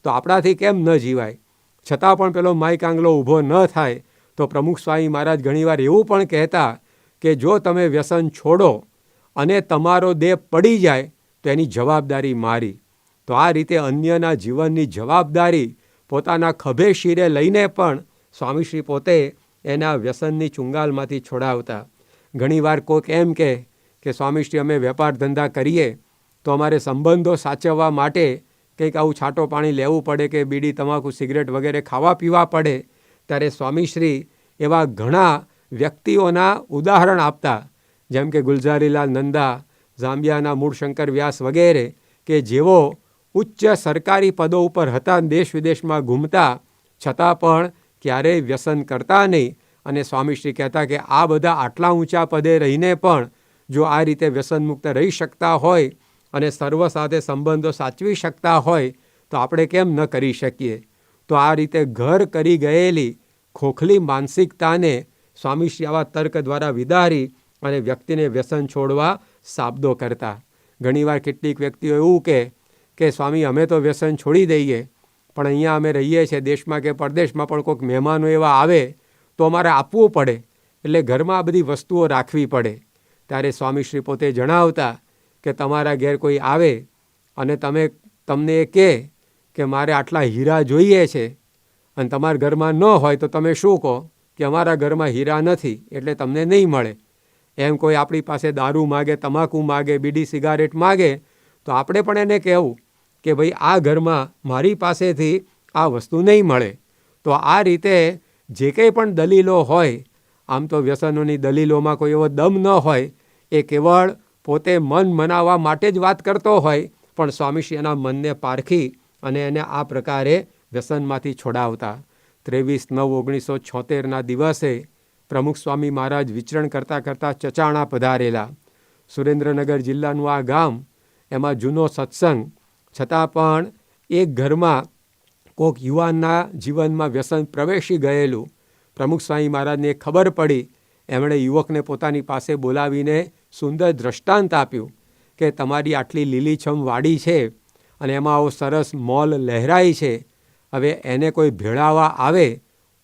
તો આપણાથી કેમ ન જીવાય? છતાં પણ પેલો માઇક આંગલો ઊભો ન થાય. તો પ્રમુખ સ્વામી મહારાજ ઘણીવાર એવું પણ કહેતા કે જો તમે વ્યસન છોડો અને તમારો દેહ પડી જાય તો એની જવાબદારી મારી. તો આ રીતે અન્યના જીવનની જવાબદારી પોતાના ખભે શિરે લઈને પણ સ્વામીશ્રી પોતે એના વ્યસનની ચુંગાલમાંથી છોડાવતા. ઘણીવાર કોઈક એમ કે સ્વામીશ્રી, અમે વેપાર ધંધા કરીએ તો અમારે સંબંધો સાચવવા માટે કંઈક આવું છાંટો પાણી લેવું પડે કે બીડી તમાકુ સિગરેટ વગેરે ખાવા પીવા પડે. ત્યારે સ્વામીશ્રી એવા ઘણા વ્યક્તિઓના ઉદાહરણ આપતા, જેમ કે ગુલઝારીલાલ નંદા, ઝાંબિયાના મૂળશંકર વ્યાસ વગેરે, કે જેઓ ઉચ્ચ સરકારી પદો ઉપર હતા, દેશ વિદેશમાં ઘૂમતા, છતાં પણ ક્યારેય વ્યસન કરતા નહીં. અને સ્વામીશ્રી કહેતા કે આ બધા આટલા ઊંચા પદે રહીને પણ જો આ રીતે વ્યસન મુક્ત રહી શકતા હોય અને સર્વ સાથે સંબંધો સાચવી શકતા હોય તો આપણે કેમ ન કરી શકીએ? તો આ રીતે ઘર કરી ગયેલી ખોખલી માનસિકતાને સ્વામીશ્રી આવા તર્ક દ્વારા વિદારી અને વ્યક્તિને વ્યસન છોડવા સાબદો કરતા. ઘણીવાર કેટલીક વ્યક્તિઓ એવું કે સ્વામી, અમે તો વ્યસન છોડી દઈએ, પણ અહીંયા અમે રહીએ છીએ દેશમાં કે પરદેશમાં, પણ કોઈક મહેમાનો એવા આવે તો અમારે આપવું પડે, એટલે ઘરમાં આ બધી વસ્તુઓ રાખવી પડે. ત્યારે સ્વામીશ્રી પોતે જણાવતા કે તમારા ઘેર કોઈ આવે અને તમને એ કહે કે મારે આટલા હીરા જોઈએ છે, અને તમારા ઘરમાં ન હોય તો તમે શું કહો કે અમારા ઘરમાં હીરા નથી એટલે તમને નહીં મળે. એમ કોઈ આપણી પાસે દારૂ માગે, તમાકુ માગે, બીડી સિગારેટ માગે, તો આપણે પણ એને કહેવું કે ભાઈ, આ ઘરમાં મારી પાસેથી આ વસ્તુ નહીં મળે. તો આ રીતે જે કંઈ પણ દલીલો હોય, આમ તો વ્યસનોની દલીલોમાં કોઈ એવો દમ ન હોય, એ કેવળ પોતે મન મનાવવા માટે જ વાત કરતો હોય, પણ સ્વામીશ્રી એના મનને પારખી અને એને આ પ્રકારે વ્યસનમાંથી છોડાવતા. 23/9/1976 દિવસે પ્રમુખ સ્વામી મહારાજ વિચરણ કરતાં કરતાં ચચાણા પધારેલા. સુરેન્દ્રનગર જિલ્લાનું આ ગામ, એમાં જૂનો સત્સંગ, છતાં પણ એક ઘરમાં કોઈક યુવાનના જીવનમાં વ્યસન પ્રવેશી ગયેલું. પ્રમુખ સ્વામી મહારાજને ખબર પડી. એમણે યુવકને પોતાની પાસે બોલાવીને સુંદર દ્રષ્ટાંત આપ્યું કે તમારી આટલી લીલીછમ વાડી છે અને એમાં આવો સરસ મોલ લહેરાય છે, હવે એને કોઈ ભેળાવા આવે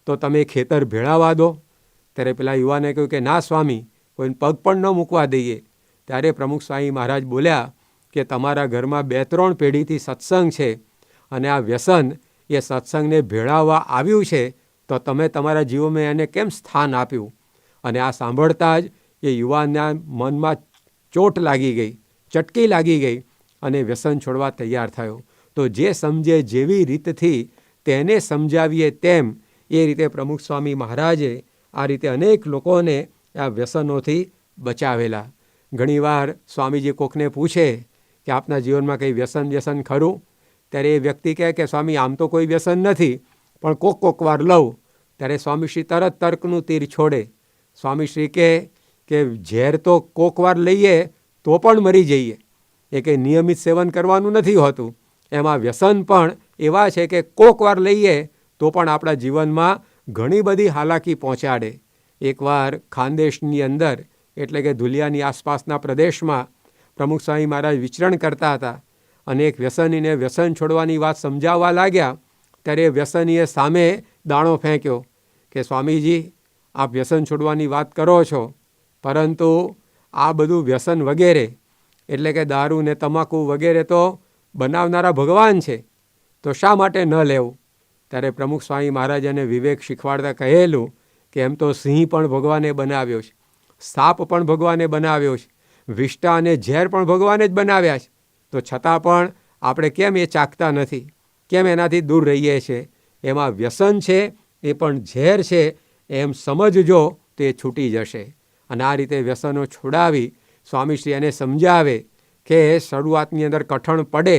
તો તમે ખેતર ભેળાવા દો? ત્યારે પેલા યુવાને કહ્યું કે ના સ્વામી, કોઈને પગ પણ ન મૂકવા દઈએ. ત્યારે પ્રમુખ સ્વામી મહારાજ બોલ્યા કે તમારા ઘરમાં 2-3 પેઢીથી સત્સંગ છે અને આ વ્યસન એ સત્સંગને ભેળાવવા આવ્યું છે, તો તમે તમારા જીવનમાં એને કેમ સ્થાન આપ્યું? અને આ સાંભળતા જ એ યુવાનના મનમાં ચોટ લાગી ગઈ, ચટકી લાગી ગઈ અને વ્યસન છોડવા તૈયાર થયો. તો જે સમજે જેવી રીતથી તેને સમજાવીએ તેમ એ રીતે પ્રમુખ સ્વામી મહારાજે આ રીતે અનેક લોકોને આ વ્યસનોથી બચાવેલા. ઘણીવાર સ્વામીજી કોકને પૂછે કે આપના જીવનમાં કંઈ વ્યસન ખરું? ત્યારે એ વ્યક્તિ કહે કે સ્વામી આમ તો કોઈ વ્યસન નથી, પણ કોક વાર લઉં. ત્યારે સ્વામીશ્રી તરત તર્કનું તીર છોડે. સ્વામીશ્રી કહે કે ઝેર તો કોક વાર લઈએ તો પણ મરી જઈએ, એ કંઈ નિયમિત સેવન કરવાનું નથી હોતું. એમાં વ્યસન પણ એવા છે કે કોક વાર લઈએ તો પણ આપણા જીવનમાં ઘણી બધી હાલાકી પહોંચાડે. એકવાર ખાનદેશની અંદર એટલે કે ધુલિયાની આસપાસના પ્રદેશમાં પ્રમુખ સ્વામી મહારાજ વિચરણ કરતા હતા અને એક વ્યસનીને વ્યસન છોડવાની વાત સમજાવવા લાગ્યા. ત્યારે વ્યસનીએ સામે દાણો ફેંક્યો કે સ્વામીજી આપ વ્યસન છોડવાની વાત કરો છો, પરંતુ આ બધું વ્યસન વગેરે એટલે કે દારૂ ને તમાકુ વગેરે તો બનાવનારા ભગવાન છે, તો શા માટે ન લેવું? ત્યારે પ્રમુખ સ્વામી મહારાજને વિવેક શીખવાડતા કહેલું કે એમ તો સિંહ પણ ભગવાને બનાવ્યો છે, સાપ પણ ભગવાને બનાવ્યો છે, વિષ્ટા અને ઝેર પણ ભગવાને જ બનાવ્યા છે, તો છતાં પણ આપણે કેમ એ ચાખતા નથી? કેમ એનાથી દૂર રહીએ છીએ? એમાં વ્યસન છે, એ પણ ઝેર છે, એમ સમજજો તો એ છૂટી જશે. અને આ રીતે વ્યસનો છોડાવી સ્વામીશ્રી એને સમજાવે કે શરૂઆતની અંદર કઠણ પડે,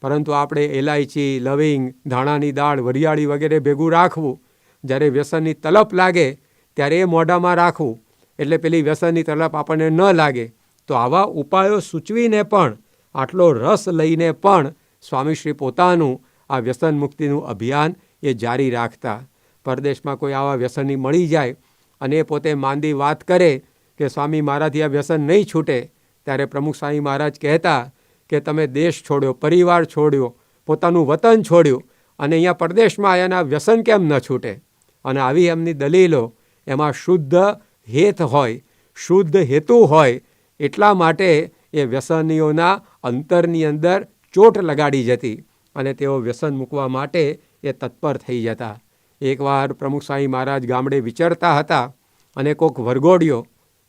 પરંતુ આપણે એલાયચી, લવિંગ, ધાણાની દાળ, વરિયાળી વગેરે ભેગું રાખવું. જ્યારે વ્યસનની તલપ લાગે ત્યારે એ મોઢામાં રાખવું, એટલે પેલી વ્યસનની તલપ આપણને ન લાગે. તો આવા ઉપાયો સૂચવીને પણ, આટલો રસ લઈને પણ સ્વામીશ્રી પોતાનું આ વ્યસન મુક્તિનું અભિયાન એ જારી રાખતા. પરદેશમાં કોઈ આવા વ્યસની મળી જાય અને એ પોતે માંદી વાત કરે કે સ્વામી મારાથી આ વ્યસન નહીં છૂટે, ત્યારે પ્રમુખ સ્વામી મહારાજ કહેતા કે તમે દેશ છોડ્યો, પરિવાર છોડ્યો, પોતાનું વતન છોડ્યું અને અહીંયા પરદેશમાં આવ્યાના વ્યસન કેમ ન છૂટે? અને આવી એમની દલીલો એમાં શુદ્ધ હેત હોય, શુદ્ધ હેતુ હોય, એટલા માટે એ વ્યસનીઓના અંતરની અંદર ચોટ લગાડી જતી અને તેઓ વ્યસન મૂકવા માટે એ તત્પર થઈ જતા. એકવાર પ્રમુખ સ્વામી મહારાજ ગામડે વિચરતા હતા અને કોક વરઘોડિયો,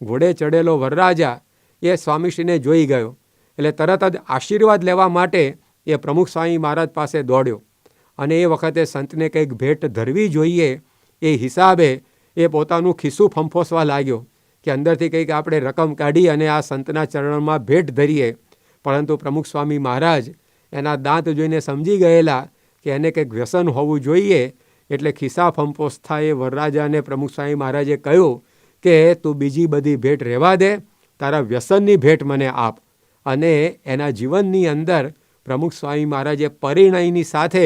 ઘોડે ચડેલો વરરાજા એ સ્વામીશ્રીને જોઈ ગયો, એટલે તરત જ આશીર્વાદ લેવા માટે એ પ્રમુખ સ્વામી મહારાજ પાસે દોડ્યો અને એ વખતે સંતને કંઈક ભેટ ધરવી જોઈએ એ હિસાબે એ પોતાનું ખિસ્સું ફંફોસવા લાગ્યો કે અંદરથી કંઈક આપણે રકમ કાઢી અને આ સંતના ચરણોમાં ભેટ ધરીએ. પરંતુ પ્રમુખ સ્વામી મહારાજ એના દાંત જોઈને સમજી ગયેલા કે એને કંઈક વ્યસન હોવું જોઈએ, એટલે ખિસ્સા ફંફોસતા એ વરરાજાને પ્રમુખ સ્વામી મહારાજે કહ્યું કે તું બીજી બધી ભેટ રહેવા દે, તારા વ્યસનની ભેટ મને આપ. અને એના જીવનની અંદર પ્રમુખ સ્વામી મહારાજે પરિણયની સાથે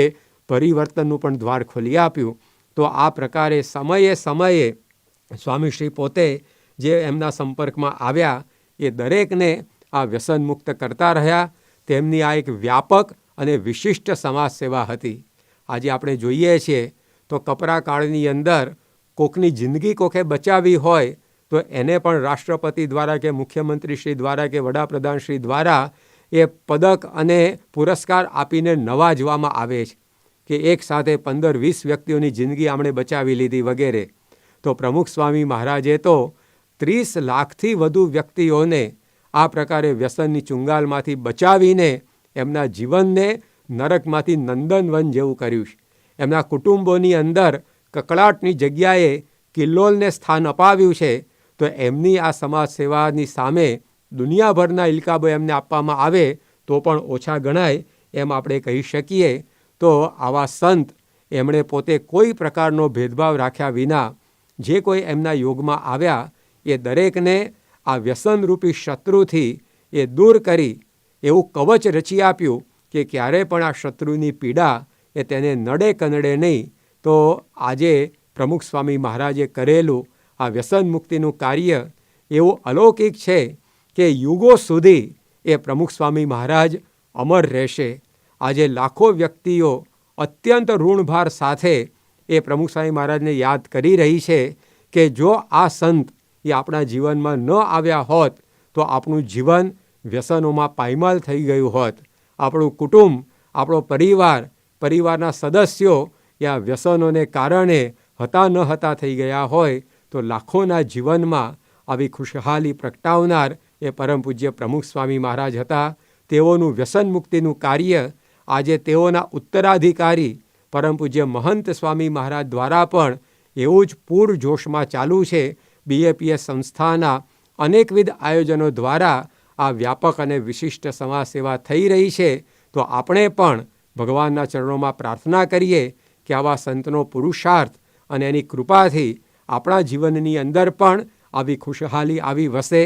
પરિવર્તનનું પણ દ્વાર ખોલી આપ્યું. તો આ પ્રકારે સમયે સમયે સ્વામીશ્રી પોતે જે એમના સંપર્કમાં આવ્યા એ દરેકને આ વ્યસન મુક્ત કરતા રહ્યા. તેમની આ એક વ્યાપક અને વિશિષ્ટ સમાજ સેવા હતી. આજે આપણે જોઈએ છીએ તો કપરા કાળની અંદર કોકની જિંદગી કોકે બચાવી હોય તો એને પણ રાષ્ટ્રપતિ દ્વારા કે મુખ્યમંત્રી શ્રી દ્વારા કે વડાપ્રધાન શ્રી દ્વારા એ પદક અને પુરસ્કાર આપીને નવાજવામાં આવે છે કે એક સાથે 15-20 વ્યક્તિઓની જિંદગી આમણે બચાવી લીધી વગેરે. તો પ્રમુખ સ્વામી મહારાજે તો 30 લાખથી વધુ વ્યક્તિઓને આ પ્રકારે વ્યસનની ચુંગાલમાંથી બચાવીને એમના જીવનને નરકમાંથી નંદનવન જેવું કર્યું છે. એમના કુટુંબોની અંદર કકળાટની જગ્યાએ કિલ્લોલને સ્થાન અપાવ્યું છે. તો એમની આ સમાજ સેવાની સામે દુનિયાભરના ઇલકાબો એમને આપવામાં આવે તો પણ ઓછા ગણાય એમ આપણે કહી શકીએ. તો આવા સંત એમણે પોતે કોઈ પ્રકારનો ભેદભાવ રાખ્યા વિના જે કોઈ એમના યોગમાં આવ્યા એ દરેકને આ વ્યસનરૂપી શત્રુથી એ દૂર કરી એવું કવચ રચી આપ્યું કે ક્યારે પણ આ શત્રુની પીડા એ તેને નડે કનડે નહીં. તો આજે પ્રમુખ સ્વામી મહારાજે કરેલું આ વ્યસન મુક્તિનું કાર્ય એવું અલૌકિક છે કે યુગો સુધી એ પ્રમુખ સ્વામી મહારાજ અમર રહેશે. આજે લાખો વ્યક્તિઓ અત્યંત ઋણભાર સાથે એ પ્રમુખ સ્વામી મહારાજને યાદ કરી રહી છે કે જો આ સંત એ આપણા જીવનમાં ન આવ્યા હોત તો આપણું જીવન વ્યસનોમાં પાયમાલ થઈ ગયું હોત, આપણું કુટુંબ, આપણો પરિવારના સદસ્યો એ આ વ્યસનોને કારણે હતા ન હતા થઈ ગયા હોય, તો લાખોના જીવનમાં આવી ખુશહાલી પ્રગટાવનાર એ પરમ પૂજ્ય પ્રમુખ સ્વામી મહારાજ હતા. તેઓનું વ્યસન મુક્તિનું કાર્ય આજે તેઓના ઉત્તરાધિકારી પરમ પૂજ્ય મહંત સ્વામી મહારાજ દ્વારા પણ એવું જ પૂરજોશમાં ચાલુ છે. BAPS સંસ્થાના અનેકવિધ આયોજનો દ્વારા આ વ્યાપક અને વિશિષ્ટ સમાજ સેવા થઈ રહી છે. તો આપણે પણ ભગવાનના ચરણોમાં પ્રાર્થના કરીએ કે આવા સંતનો પુરુષાર્થ અને એની કૃપાથી આપણા જીવનની અંદર પણ આવી ખુશહાલી આવી વસે.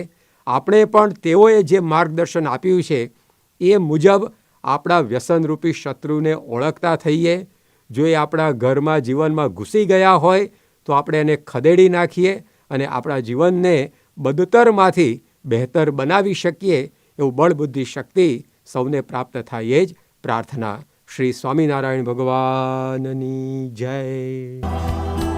આપણે પણ તેઓએ જે માર્ગદર્શન આપ્યું છે એ મુજબ આપણા વ્યસનરૂપી શત્રુને ઓળખતા થઈએ. જો એ આપણા ઘરમાં જીવનમાં ઘૂસી ગયા હોય તો આપણે એને ખદેડી નાખીએ અને આપણા જીવનને બદતરમાંથી બહેતર બનાવી શકીએ. એવું બળ બુદ્ધિ શક્તિ સૌને પ્રાપ્ત થાય એ જ પ્રાર્થના. શ્રી સ્વામિનારાયણ ભગવાનની જય.